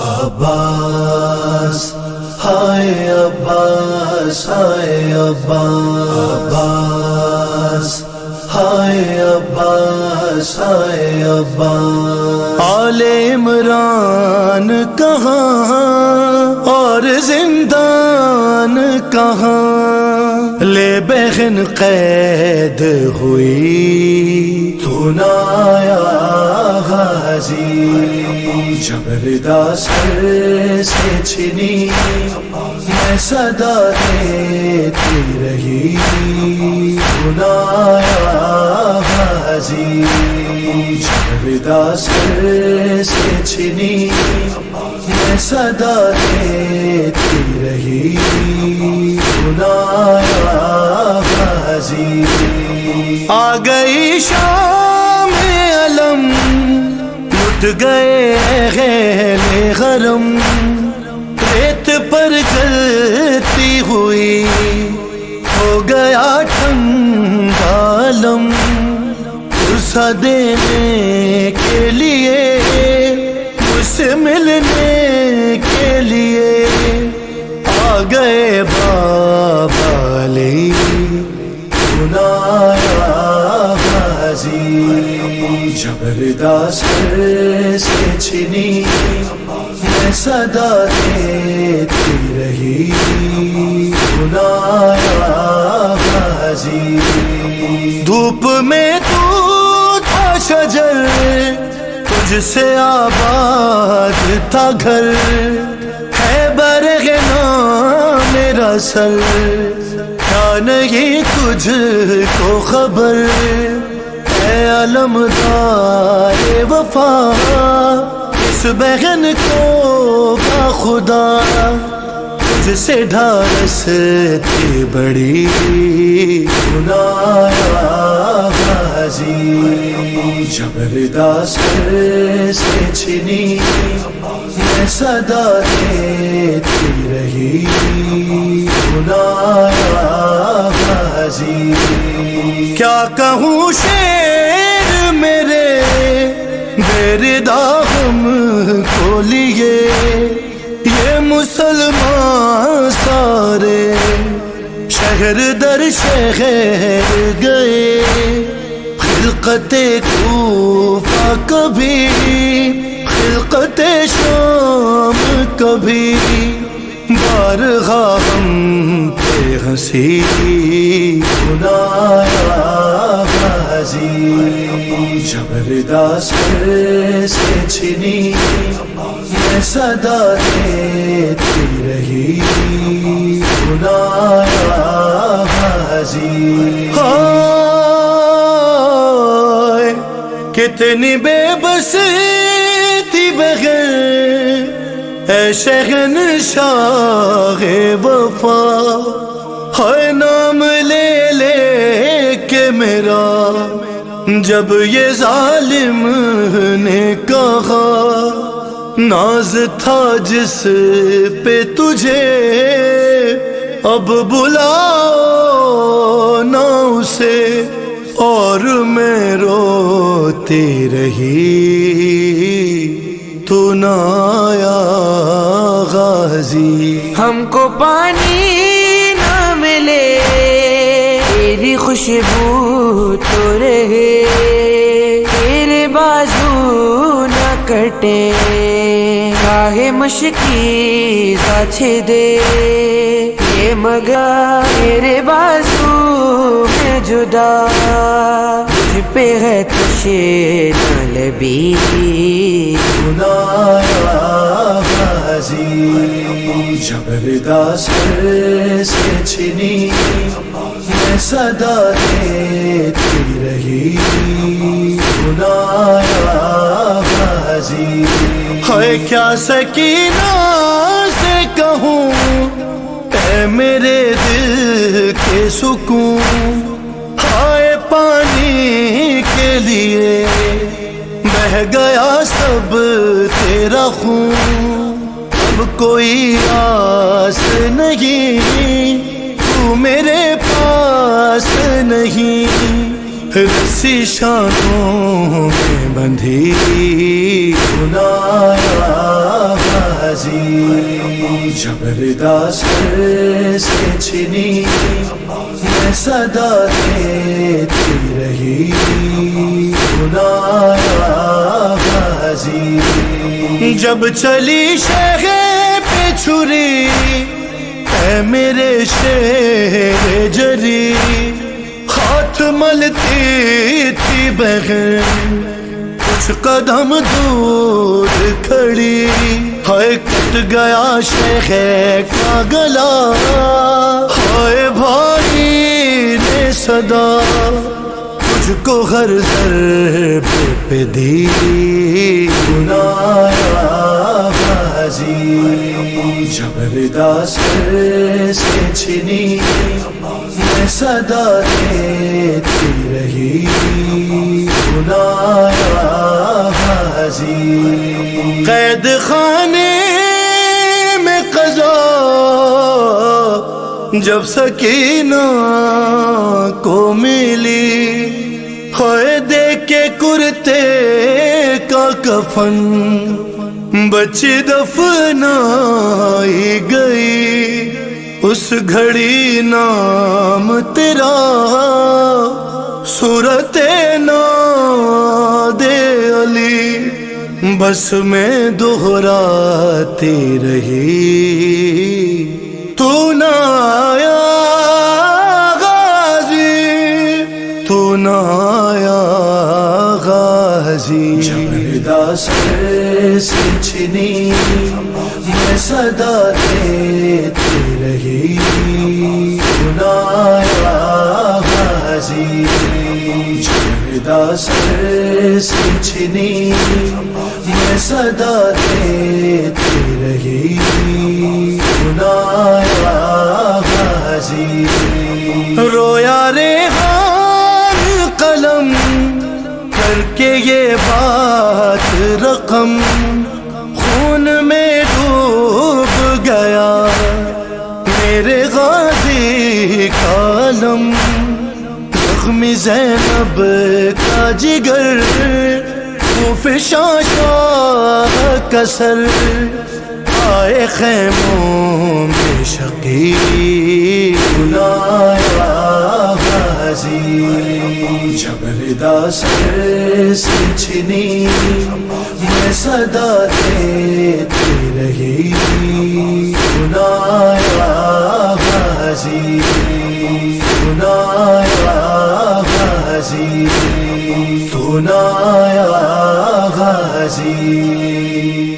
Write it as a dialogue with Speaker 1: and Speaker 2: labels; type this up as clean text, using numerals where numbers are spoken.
Speaker 1: عباس ہائے عباس ہائے عباس ہائے عباس ہائے عباس آل عمران کہاں اور زندان کہاں لے بہن قید ہوئی تو نہ آیا غازی جبر سر سے چھنی میں صدا دیتی رہی تو نہ آیا غازی جبر سر سے چھنی میں صدا دیتی رہی تو نہ آیا غازی آ گئی شام علم لٹ گئے غیل غرم ریت پر چلتی ہوئی ہو گیا ٹھنڈا علم اسا دینے کے لیے مجھ سے ملنے کے لیے آ گئے بابا علی آیا غازی جبر سر سے چھنی میں صدا دیتی رہی آیا غازی دھوپ میں تو تھا شجر تجھ سے آباد تھا گھر ہے برگ نام میرا سر کیا نہیں تجھ کو خبر اے علمدار وفا اس بہن کو با خدا تجھ سے ڈھارس تھی بڑی آیا غازی جبر سر سے چھنی میں صدا دیتی رہی آیا غازی کیا کہوں شیر میرے میرے داغم کو لیے یہ مسلمان سارے شہر در شہر گئے خلقت کوفہ کبھی خلقت شام کبھی بارگاہ ہم پہ ہنسی آیا غازی جبر سر سے چھنی میں صدا دیتی رہی آیا غازی ہائے کتنی بے بس تھی بغیر اے شہنشاہ وفا ہے نام لے لے کے میرا جب یہ ظالم نے کہا ناز تھا جس پہ تجھے اب بلاؤ نہ اسے اور میں روتی رہی تو نہ آیا غازی
Speaker 2: ہم کو پانی نہ ملے تیری خوشبو تو رہے تیرے بازو نہ کٹے راہ مشکی سچ دے یہ مگا تیرے بازو میں جدا تجھ پہ ہے تشے نہ لبی
Speaker 1: آیا غازی جبر سر سے چھنی میں صدا دیتی رہی آیا غازی ہے کیا سکینہ سے کہوں اے میرے دل کے سکون ہائے پانی کے لیے بہہ گیا سب تیرا خون اب کوئی آس نہیں تو میرے پاس نہیں رسی شانوں میں بندھی سنایا غازی جبردہ سر سے چھنی میں صدا دیتی رہی سنایا غازی جب چلی شہ پہ چھری اے میرے شیر جری ہاتھ ملتی تھی بہن کچھ قدم دور کھڑی ہائے کٹ گیا شیخ کا گلا ہائے بھائی نے صدا تجھ کو ہر ضرب پہ دی سنایا غازی جبردہ سر سے چھنی میں صدا دیتی رہی سنایا غازی قید خانے میں قضا جب سکینہ کو ملی ہوئے دیکھ کے کرتے کا کفن بچی دفنائی گئی اس گھڑی نام تیرا صورت ناد علی بس میں دہراتی رہی تو نہ آیا غازی تو نہ آیا غازی جبردہ سر سے چھنی میں صدا دیتی رہی سنایا غازی جبردہ سر سے چھنی میں صدا دیتی رہی سنایا غازی رویا ریحان قلم کر کے یہ بات رقم خون میں ڈوب گیا میرے غازی کا علم زخمی زینب کا جگر خوف شاشا کا سر آئے خیموں میں شقی سنایا غازی جبردہ سر سے چھنی میں صدا دیتی رہی سنایا غازی سنایا غازی سنایا غازی